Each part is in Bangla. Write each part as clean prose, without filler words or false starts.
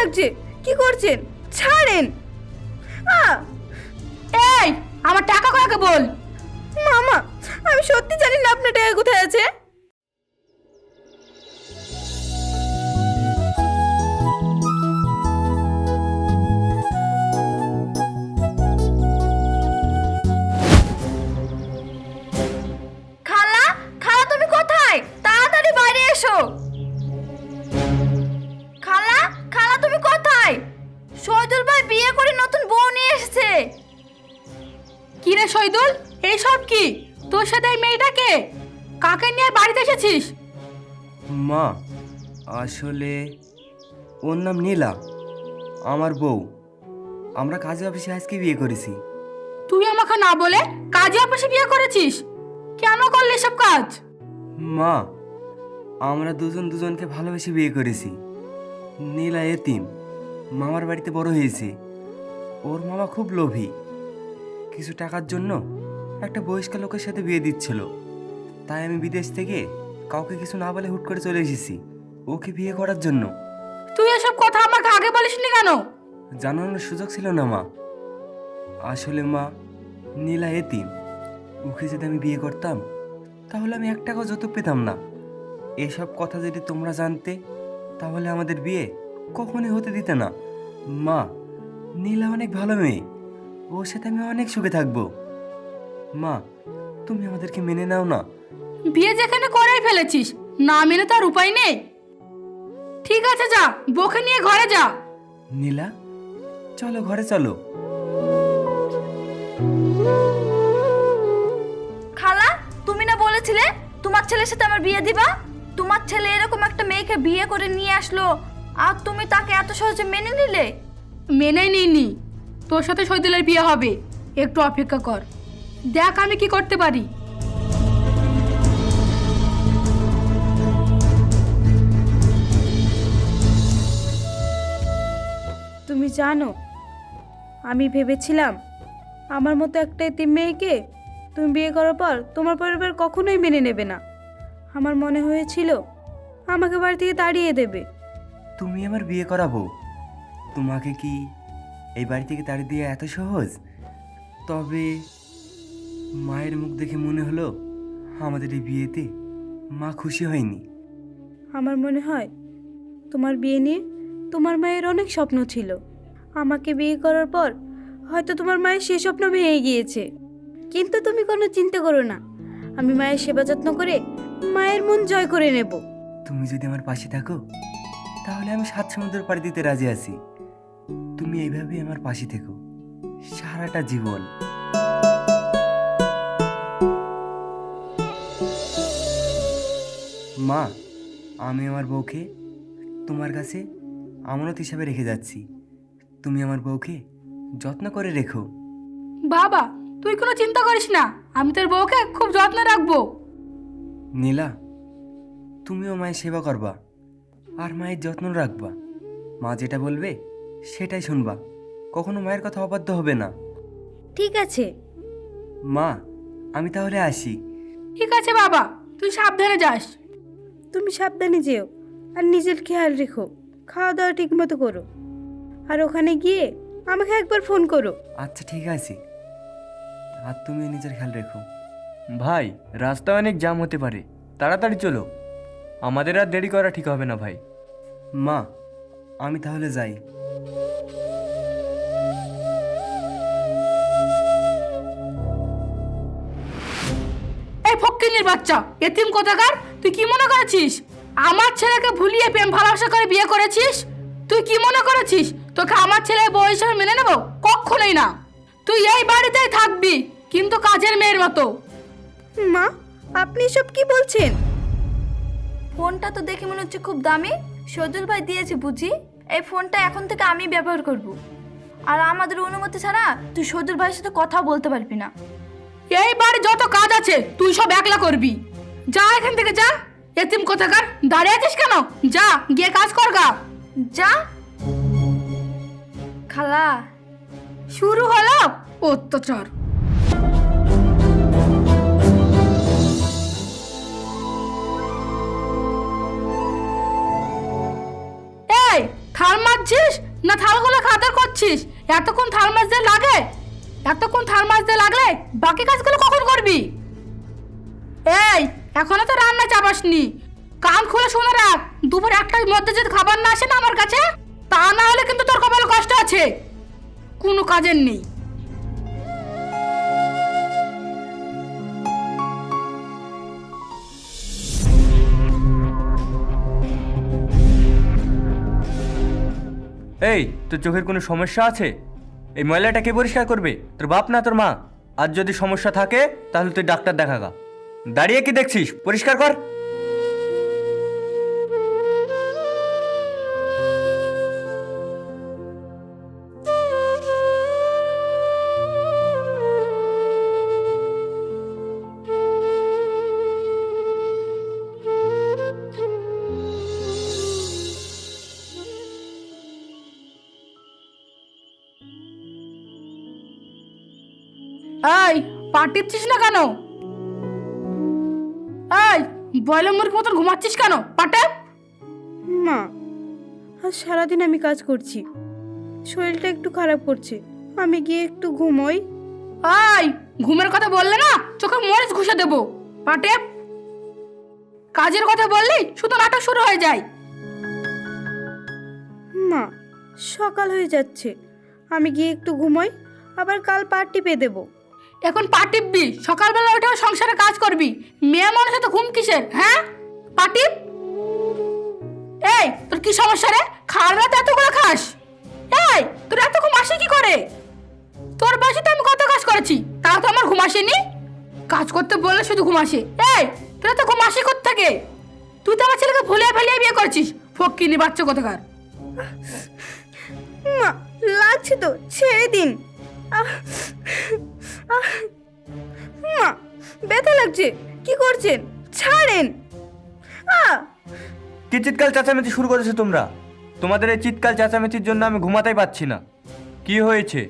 লাগছে। কি করছেন? ছাড়েন। এই, আমার টাকা কাকে বল। মামা, আমি সত্যি জানি না আপনার টাকা কোথায় আছে। খালা, খালা তুমি কোথায়? তাড়াতাড়ি বাইরে এসো। খালা, খালা তুমি কোথায়? শহীদুল ভাই বিয়ে করে নতুন বউ নিয়ে এসেছে। কি রে শহীদুল, এই সব কি? তোর সাথে এই মেয়েটাকে কাকে নিয়ে বাড়িতে এসেছিস? মা, আসলে ওর নাম নীলা, আমার বউ। আমরা কাজী অফিসে আজকে বিয়ে করেছি। তুই আমাকে না বলে কাজী অফিসে বিয়ে করেছিস? কেন করলি সব কাজ? মা, আমরা দুজন দুজনকে ভালোবেসে বিয়ে করেছি। নীলা এতিম, মামার বাড়িতে বড় হয়েছে। ওর মামা খুব লোভী, কিছু টাকার জন্য একটা বয়স্ক লোকের সাথে বিয়ে দিচ্ছিল। তাই আমি বিদেশ থেকে কাউকে কিছু না বলে হুট করে চলে এসেছি ওকে বিয়ে করার জন্য। তুই এসব কথা আমাকে আগে বলিসনি কেন? জানানোর সুযোগ ছিল না মা। আসলে মা, নীলা এতিম, ওকে যদি আমি বিয়ে করতাম তাহলে আমি 1 টাকাও যৌতুক পেতাম না। এসব কথা যদি তোমরা জানতে তাহলে আমাদের বিয়ে কখনোই হতে দিতে না। মা, নীলা অনেক ভালো মেয়ে, ওর সাথে আমি অনেক সুখে থাকবো। মা, তুমি আমাদেরকে মেনে নাও না। বিয়ে যেখানে করেই ফেলেছিস, না মেনে তার উপায় নেই। ঠিক আছে, যা, বউকে নিয়ে ঘরে যা। নীলা, চলো ঘরে চলো। খালা, তুমি না বলেছিলে তোমার ছেলের সাথে আমার বিয়ে দিবা? তোমার ছেলে এরকম একটা মেয়েকে বিয়ে করে নিয়ে আসলো, আর তুমি তাকে এত সহজে মেনে নিলে? মেনে নিইনি। তোর সাথে শহীদুলের বিয়ে হবে, একটু অপেক্ষা কর, দেখ আমি কি করতে পারি। তুমি জানো, আমি ভেবেছিলাম আমার মতো একটা এতিম মেয়েকে তুমি বিয়ে করার পর তোমার পরিবার কখনোই মেনে নেবে না। আমার মনে হয়েছিল আমাকে বাড়ি থেকে তাড়িয়ে দেবে। তুমি আমার বিয়ে করাবো, তোমাকে কি এই বাড়ি থেকে তাড়ি দিয়ে এত সহজ? তবে মায়ের মুখ দেখে মনে হলো আমাদের এই বিয়েতে মা খুশি হয়নি। আমার মনে হয় তোমার বিয়ে নিয়ে তোমার মায়ের অনেক স্বপ্ন ছিল। আমাকে বিয়ে করার পর হয়তো তোমার মায়ের সে স্বপ্ন ভেঙে গিয়েছে। কিন্তু তুমি কোনো চিন্তা করো না, আমি মায়ের সেবা যত্ন করে মায়ের মন জয় করে নেব। তুমি যদি আমার পাশে থাকো তাহলে আমি 7 সমুদ্র পাড়ি দিতে রাজি আছি। তুমি এইভাবে আমার পাশে থেকো সারাটা জীবন। মা, আমি আমার বউকে তোমার কাছে আমানত হিসাবে রেখে যাচ্ছি। তুমি আমার বউকে যত্ন করে রেখো। বাবা, তুই কোনো চিন্তা করিস না, আমি তোর বউকে খুব যত্নে রাখবো। নীলা, তুমিও মায়ের সেবা করবা আর মায়ের যত্ন রাখবা। মা যেটা বলবে সেটাই শুনবা, কখনো মায়ের কথা অবাধ্য হবে না। ঠিক আছে মা, আমি তাহলে আসি। ঠিক আছে বাবা, তুই সাবধানে যাস। তুমি সাবধানে যেও আর নিজের খেয়াল রেখো। খাওয়া দাওয়া ঠিক মতো করো, আর ওখানে গিয়ে আমাকে একবার ফোন করো। আচ্ছা ঠিক আছে, আর তুমিও নিজের খেয়াল রেখো। ভাই, রাস্তা অনেক জ্যাম হতে পারে, তাড়াতাড়ি চলো, আমাদের আর দেরি করা ঠিক হবে না ভাই। মা, আমি তাহলে যাই। এই ফক্কিনীর বাচ্চা, এতিম কোথাকার, তুই কি মনে করেছিস আমার ছেলেকে ভুলিয়ে প্রেম ভালোবাসা করে বিয়ে করেছিস? তুই কি মনে করেছিস তোকে আমার ছেলে বউ হিসেবে মেনে নেব? কখনোই না। তুই এই বাড়িতেই থাকবি, কিন্তু কাজের মেয়ের মতো। মা, আপনি সব কি বলছেন? ফোনটা তো দেখে মনে হচ্ছে খুব দামি। সজল ভাই দিয়েছে বুঝি। এই ফোনটা এখন থেকে আমি ব্যবহার করব, আর আমাদের অনুমতি ছাড়া তুই সজল ভাইয়ের সাথে কথা বলতে পারবি না। এই বাড়ি যত কাজ আছে তুই সব একলা করবি। যা এখান থেকে যা, এতিম কোথাকার, দাঁড়িয়ে আছিস কেন? যা গিয়ে কাজ কর গা। যা। খালা, শুরু হলো অত্যাচার। এই থাল মাজছিস না থালগুলো খাতার করছিস? এতক্ষণ থাল মাজতে লাগে? এতক্ষণ থাল মাজতে লাগলে বাকি কাজগুলো কখন করবি? এই এখনো তো রান্না চাপাসনি, কান খুলে শুনে রাখ। দুপুর একটার মধ্যে যদি খাবার না আসে না আমার কাছে, তা না হলে কিন্তু তোর কপালে কষ্ট আছে, কোনো কাজের নেই। এই, তোর চোখের কোনো সমস্যা আছে? এই ময়লাটা কে পরিষ্কার করবে? তোর বাপ না তোর মা? আর যদি সমস্যা থাকে তাহলে তুই ডাক্তার দেখাগা। দাঁড়িয়ে কি দেখছিস? পরিষ্কার কর। এই পা টিপছিস না কেন? এই বয়লা মুরগির মতন ঘুমাচ্ছিস কেন? পাটে মা, আজ সারাদিন আমি কাজ করছি, শরীরটা একটু খারাপ করছে, আমি গিয়ে একটু ঘুমোই। এই ঘুমের কথা বললে না চোখে মরিচ ঘুষে দেবো। পাটে কাজের কথা বললেই শুধু নাটক শুরু হয়ে যায়। মা, সকাল হয়ে যাচ্ছে, আমি গিয়ে একটু ঘুমোই, আবার কাল পা টিপে দেবো। এখন পা টিপবি? সকালবেলা ওইটাও সংসারে কাজ করবি, মেয়ে মানুষের তো ঘুম কিসের? হ্যাঁ পা টিপ। এই তোর কি সমস্যা রে? খাওয়ার রাতে এতগুলো খাস? এই তোর এত ঘুম আসে কি করে? তোর বয়সে তো আমি কত কাজ করেছি, তাও তো আমার ঘুম আসেনি। কাজ করতে বললে শুধু ঘুম আসে। এই তোর তো ঘুম আসে কোত্থেকে? তুই তো আমার ছেলেকে ভুলিয়ে ফেলিয়ে বিয়ে করছিস, ফকিনি বাচ্চা কোথাকার। মা, লাগছে তো, ছেড়ে দিন। মা, ব্যথা লাগছে, কি করছেন? ছাড়েন। কি চিৎকার চেঁচামেচি শুরু করেছো তোমরা? তোমাদের এই চিৎকার চেঁচামেচির জন্য আমি ঘুমাতেই পাচ্ছি না। কি হয়েছে?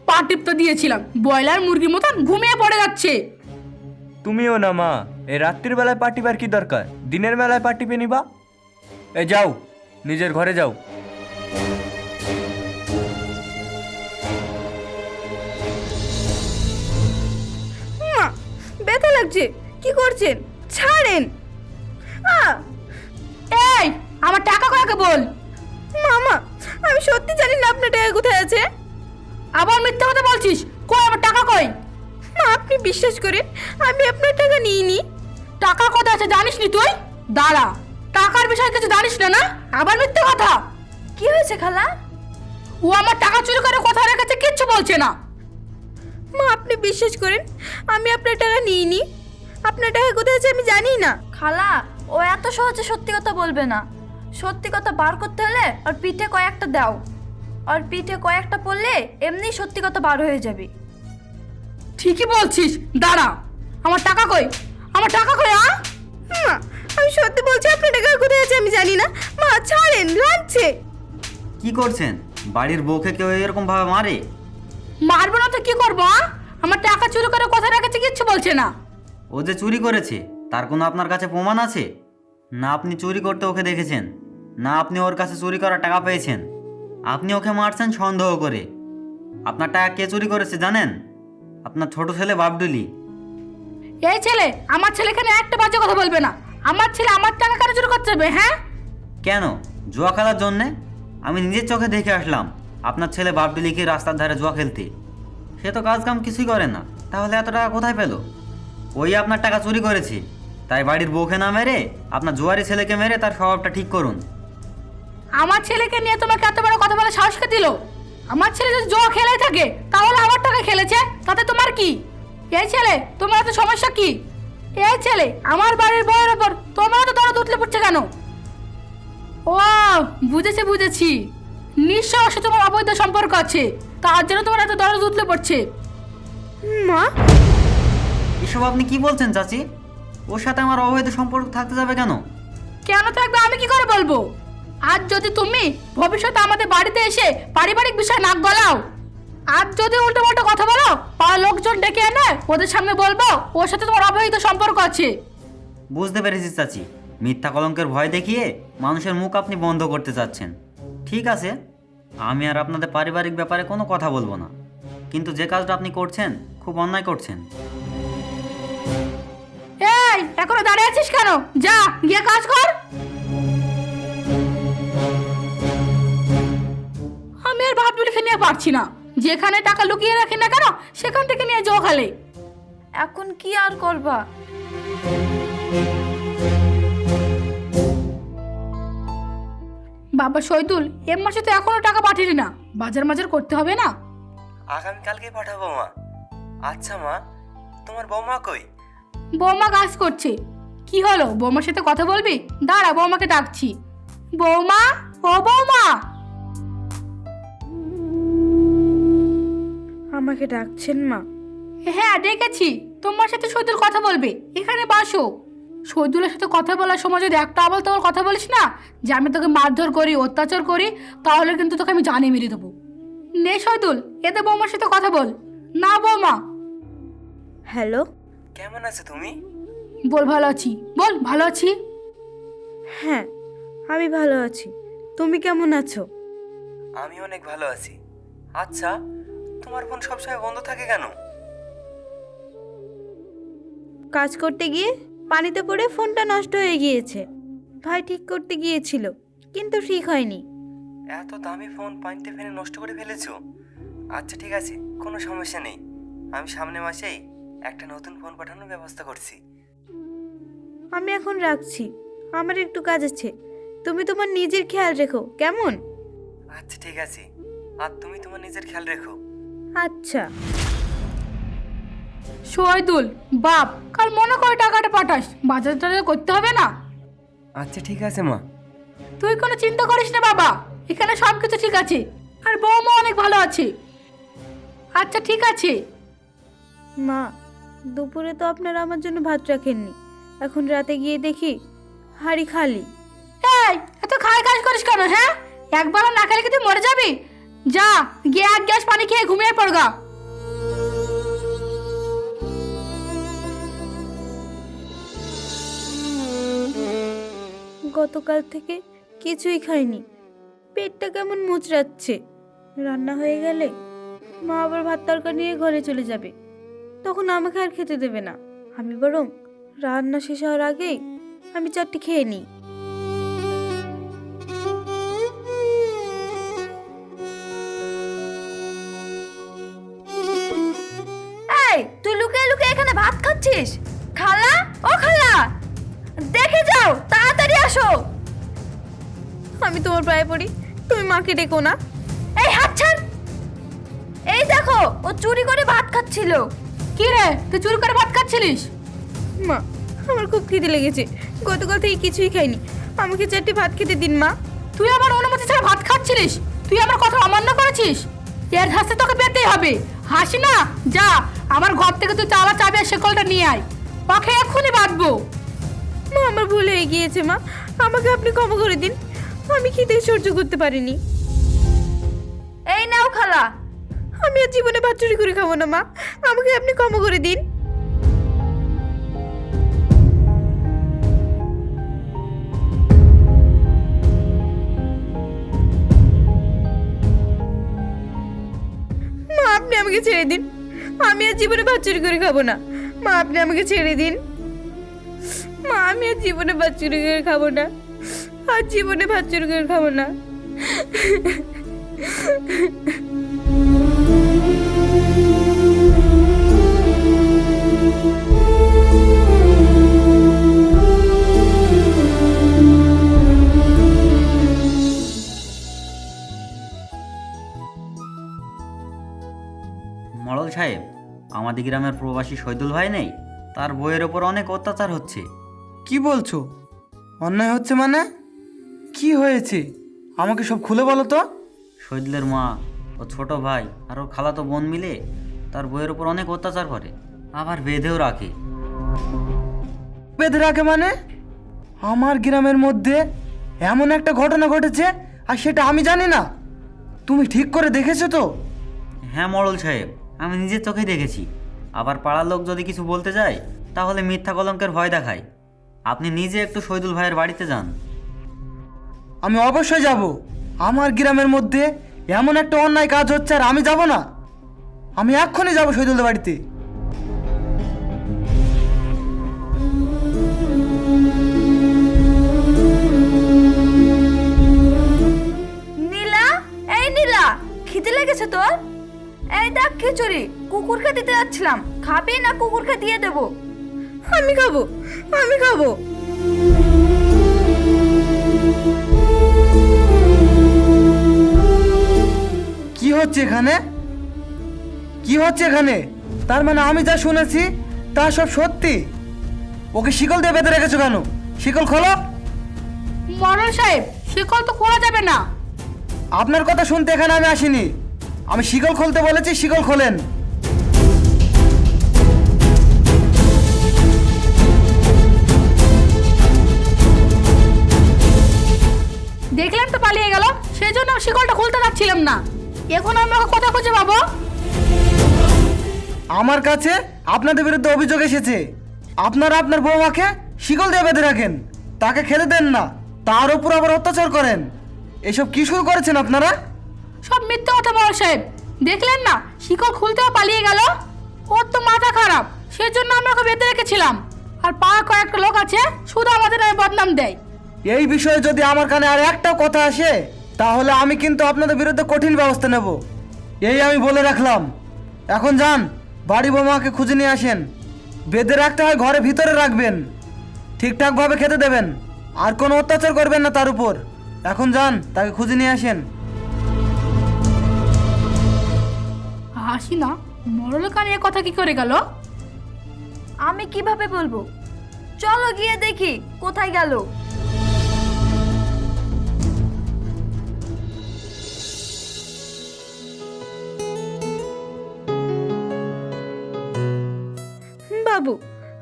পা টিপতে দিয়েছিলাম, ব্রয়লার মুরগির মতন ঘুমিয়ে পড়ে যাচ্ছে। তুমিও না মা, এই রাত্রির বেলায় পা টিপার কি দরকার? দিনের বেলায় পা টিপে নিবা। এই যাও, নিজের ঘরে যাও। মা, ব্যথা লাগছে, কি করছেন? ছাড়েন। এই আমার টাকা কয়াকে বল। মামা, আমি সত্যি জানি না আপনার টাকা কোথায় আছে। আবার মিথ্যা কথা বলছিস, কই আমার টাকা কই? মা, আপনি বিশ্বাস করেন, আমি আপনার টাকা নিইনি। টাকা কোথায় আছে জানিস নি তুই? দাঁড়া, টাকার বিষয়ে কিছু জানিস না না? আবার মিথ্যা কথা। কি হয়েছে খালা? ও আমার টাকা চুরি করে কোথায় রেখেছে কিচ্ছু বলছে না। মা, আপনি বিশ্বাস করেন, আমি আপনার টাকা নিইনি। আপনার টাকা কোথায় আছে আমি জানি না। খালা, ও এত সহজে সত্যি কথা বলবে না। সত্যি কথা বার করতে হলে আর পিঠে কয়েকটা দাও, আর পিঠে কয়েকটা পড়লে এমনি সত্যি কথা বার হয়ে যাবে। ঠিকই বলছিস, দাঁড়া। আমার টাকা কই? আমার টাকা কই? মা, আমি সত্যি বলছি, আপনার টাকা কোথায় আছে আমি জানি না। মা, ছাড়েন, লাগছে। কি করছেন? বাড়ির বউকে কেউ এরকম ভাবে মারে? মারবো না তো কি করবো? আমার টাকা চুরি করে কোথায় রেখেছে কিচ্ছু বলছে না। ও যে চুরি করেছে তার কোনো আপনার কাছে প্রমাণ আছে? না আপনি চুরি করতে ওকে দেখেছেন, না আপনি ওর কাছে চুরি করার টাকা পেয়েছেন। আপনি ওকে মারছেন সন্দেহ করে। আপনার টাকা কে চুরি করেছে জানেন? আপনার ছোট ছেলে বাবডুলি। এই ছেলে আমার ছেলেকে নিয়ে একটা বাজে কথা বলবে না। আমার ছেলে আমার টাকা কেন চুরি করতে যাবে? হ্যাঁ কেন? জুয়া খেলার জন্যে? আমি নিজের চোখে দেখে আসলাম আপনার ছেলে বাবডুলিকে রাস্তার ধারে জুয়া খেলতে। সে তো কাজ কাম কিছুই করে না, তাহলে এত টাকা কোথায় পেল? ওই আপনার টাকা চুরি করেছে, তাই বাড়ির বউকে না মেরে আপনার জুয়ারি ছেলেকে মেরে তার স্বভাবটা ঠিক করুন। আমার ছেলেকে নিয়ে তোমাকে এত বড় কথা বলে সাহস কে দিল? আমার ছেলে যদি জুয়া খেলেই থাকে তাহলে আমার টাকা খেলেছে, তাতে তোমার কি? এই ছেলে তোমার এত সমস্যা কি? এই ছেলে আমার বাড়ির বউয়ের ওপর তোমার তো দরদ উঠলে পড়ছে কেন? ও বুঝেছি বুঝেছি, নিশ্চয় ওর সাথে তোমার অবৈধ সম্পর্ক আছে, তার জন্য তোমার এত দরদ উঠলে পড়ছে। মা, এসব আপনি কি বলছেন চাচি? ওর সাথে আমার অবৈধ সম্পর্ক থাকতে যাবে কেন? কেন থাকবে আমি কি করে বলবো? আজ যদি তুমি ভবিষ্যতে আমাদের বাড়িতে এসে পারিবারিক বিষয় নাক গলাও, আজ যদি উল্টো পাল্টা কথা বলো, পাড়ার লোকজন ডেকে এনে ওদের সামনে বলবো ওর সাথে তোমার অবৈধ সম্পর্ক আছে। বুঝতে পেরেছি চাচি, মিথ্যা কলঙ্কের ভয় দেখিয়ে মানুষের মুখ আপনি বন্ধ করতে চাচ্ছেন। ঠিক আছে, আমি আর আপনাদের পারিবারিক ব্যাপারে কোনো কথা বলবো না, কিন্তু যে কাজটা আপনি করছেন খুব অন্যায় করছেন। এই এখনো দাঁড়িয়ে আছিস কেন? যা গিয়ে কাজ কর। আমি আর ভাবলিকে নিয়ে পারছি না, যেখানে টাকা লুকিয়ে রাখি না কেন সেখান থেকে নিয়ে জো খালে। এখন কি আর করবা? বাবা শহীদুল, এ মাসে তো এখনো টাকা পাঠিয়ে না, বাজার মাজার করতে হবে না? আগামীকালকে পাঠাবো মা। আচ্ছা মা, তোমার বৌমা কই? বৌমা কাজ করছে। কি হলো, বৌমার সাথে কথা বলবি? দাঁড়া, বৌমাকে ডাকছি। বৌমা, ও বৌমা। আমাকে ডাকছেন মা? হ্যাঁ ডেকেছি, তোমার সাথে শহীদুল কথা বলবে, এখানে বাসো। শহীদুলের সাথে কথা বলার সময় যদি একটা আবল তাবল কথা বলিস না, যে আমি তোকে মারধর করি, অত্যাচার করি, তাহলে কিন্তু তোকে আমি জানে মেরে দেবো। নে শহীদুল, এতে বৌমার সাথে কথা বল। না বৌমা। হ্যালো, কেমন আছো তুমি? বল ভালো আছি, বল ভালো আছি। হ্যাঁ আমি ভালো আছি, তুমি কেমন আছো? আমি অনেক ভালো আছি। আচ্ছা, তোমার ফোন সবসময় বন্ধ থাকে কেন? কাজ করতে গিয়ে পানিতে পড়ে ফোনটা নষ্ট হয়ে গিয়েছে। ভাই ঠিক করতে গিয়েছিল, কিন্তু ঠিক হয়নি। এত দামি ফোন পানিতে ফেলে নষ্ট করে ফেলেছো? আচ্ছা ঠিক আছে, কোনো সমস্যা নেই। আমি সামনের মাসেই একটা নতুন ফোন পাঠানোর ব্যবস্থা করছি। আমি এখন রাখছি, আমার একটু কাজ আছে। তুমি তোমার নিজের খেয়াল রেখো, কেমন? আচ্ছা ঠিক আছে, আর তুমি তোমার নিজের খেয়াল রেখো। আচ্ছা। শহীদুল বাপ, কাল মনে করে টাকাটা পাঠাস, বাজার টাজার করতে হবে না? আচ্ছা ঠিক আছে মা। তুই কোনো চিন্তা করিস না বাবা, এখানে সব কিছু ঠিক আছে, আর বৌমা অনেক ভালো আছে। আচ্ছা ঠিক আছে। মা, দুপুরে তো আপনারা আমার জন্য ভাত রাখেননি, এখন রাতে গিয়ে দেখি হাঁড়ি খালি। এই এত খাই কাজ করিস কেন? হ্যাঁ, একবার না খেলে কি তুই মরে যাবি? যা গিয়ে এক গ্লাস পানি খেয়ে ঘুমিয়ে পড়গা। গতকাল থেকে কিছুই খাইনি, পেটটা কেমন মুচড়াচ্ছে। রান্না হয়ে গেলে মা আবার ভাত তরকারি নিয়ে ঘরে চলে যাবে, তখন আমাকে আর খেতে দেবে না। আমি বরং রান্না শেষ হওয়ার আগেই আমি চারটি খেয়ে নিই। এই তুই লুকিয়ে লুকিয়ে এখানে ভাত খাচ্ছিস? খালা, ও খালা, দেখে যাও, তাড়াতাড়ি আসো। আমি তোমার পায়ে পড়ি, তুমি মাকে ডেকো না। এই হাত ছাড়। এই দেখো, ও চুরি করে ভাত খাচ্ছিল। কি রে, তুই চুরি করে ভাত খাচ্ছিলিস? মা, আমার খুব খিদে লেগেছে, গতকাল থেকে কিছুই খাইনি, আমাকে চারটি ভাত খেতে দিন মা। তুই আমার অনুমতি ছাড়া ভাত খাচ্ছিলিস? তুই আমার কথা অমান্য করেছিস, এর শাস্তি তোকে পেতেই হবে। হাসি না, যা আমার ঘর থেকে তুই চালা চাবি আর শেকলটা নিয়ে আয়, পাখে এক্ষুনি বাঁধবো। মা, আমার ভুল হয়ে গিয়েছে মা, আমাকে আপনি ক্ষমা করে দিন, আমি খিদে সহ্য করতে পারিনি। এই নাও খালা। আমি আর জীবনে ভাত চুরি করে খাবো না মা, আমাকে আপনি ক্ষমা করে দিন। মা, আপনি আমাকে ছেড়ে দিন, আমি আর জীবনে ভাত চুরি করে খাবো না। মা, আপনি আমাকে ছেড়ে দিন। মা, আমি আর জীবনে ভাত চুরি করে খাবো না, আর জীবনে ভাত চুরি করে খাবো না। মড়ল সাহেব, আমাদের গ্রামের প্রবাসী শহীদুল ভাই নেই, তার বইয়ের ওপর অনেক অত্যাচার হচ্ছে। কি বলছো? অন্যায় হচ্ছে মানে? কি হয়েছে আমাকে সব খুলে বলো তো। শহীদুলের মা, ও ছোট ভাই আর ওর খালাতো বোন মিলে তার বইয়ের ওপর অনেক অত্যাচার করে, আবার বেঁধেও রাখে। বেঁধে রাখে মানে? আমার গ্রামের মধ্যে এমন একটা ঘটনা ঘটেছে আর সেটা আমি জানি না? তুমি ঠিক করে দেখেছো তো? হ্যাঁ মড়ল সাহেব, আমি নিজের চোখেই দেখেছি। আবার পাড়ার লোক যদি কিছু বলতে যায় তাহলে মিথ্যা কলঙ্কের ভয় দেখায়। আপনি নিজে একটু শহীদুল ভাইয়ের বাড়িতে যান। আমি অবশ্যই যাব। আমার গ্রামের মধ্যে এমন একটা অন্যায় কাজ হচ্ছে আর আমি যাব না? আমি এক্ষুনি যাব শহীদুলদের বাড়িতে। নীলা, এই নীলা, খিদে লেগেছে তোর? এই দেখ খিচুড়ি, কুকুরকে দিতে যাচ্ছিলাম, খাবি না কুকুরকে দিয়ে দেবো? আমি খাবো, আমি খাবো। কি হচ্ছে এখানে? কি হচ্ছে এখানে? তার মানে আমি যা শুনেছি তা সব সত্যি? ওকে শিকল দিয়ে বেঁধে রেখেছো কেন? শিকল খোলো। মরল সাহেব, শিকল তো খোলা যাবে না। আপনার কথা শুনতে এখানে আমি আসিনি। আমি শিকল খুলতে বলেছি, শিকল খোলেন। দেখলেন তো পালিয়ে গেল, সেই জন্য শিকলটা খুলতে যাচ্ছিলাম না। এখন আমরা ওকে কোথায় খুঁজে পাবো? আমার কাছে আপনাদের বিরুদ্ধে অভিযোগ এসেছে। আপনারা আপনার বৌমাকে শিকল দিয়ে বেঁধে রাখেন, তাকে খেতে দেন না, তার উপর আবার অত্যাচার করেন। এসব কি শুরু করেছেন আপনারা? সব মিথ্যে কথা মরল সাহেব। দেখলেন না, শিকল খুলতেও পালিয়ে গেল। ওর তো মাথা খারাপ, সেই জন্য আমরা ওকে বেঁধে রেখেছিলাম। আর পাড়ার কয়েকটা লোক আছে, শুধু আমাদের নামে বদনাম দেয়। এই বিষয়ে যদি আমার কানে আর একটাও কথা আসে তাহলে আমি কিন্তু আপনাদের বিরুদ্ধে কঠিন ব্যবস্থা নেব, এই আমি বলে রাখলাম। এখন যান, বাড়ি বৌমাকে খুঁজে নিয়ে আসেন। বেঁধে রাখতে হয় ঘরে ভিতরে রাখবেন, ঠিকঠাকভাবে খেতে দেবেন, আর কোনো অত্যাচার করবেন না তার উপর। এখন যান, তাকে খুঁজে নিয়ে আসেন। হাসি না, মরল কানে এ কথা কি করে গেল? আমি কিভাবে বলবো? চলো গিয়ে দেখি কোথায় গেল। বাবু,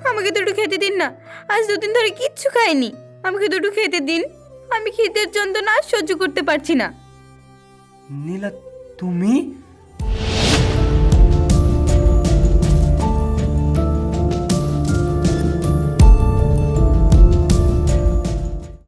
আমাকে দুটো খেতে দিন না, আজ 2 দিন ধরে কিচ্ছু খাইনি। আমাকে দুটো খেতে দিন, আমি খিদের যন্ত্রণা আর সহ্য করতে পারছি না। নীলা, তুমি?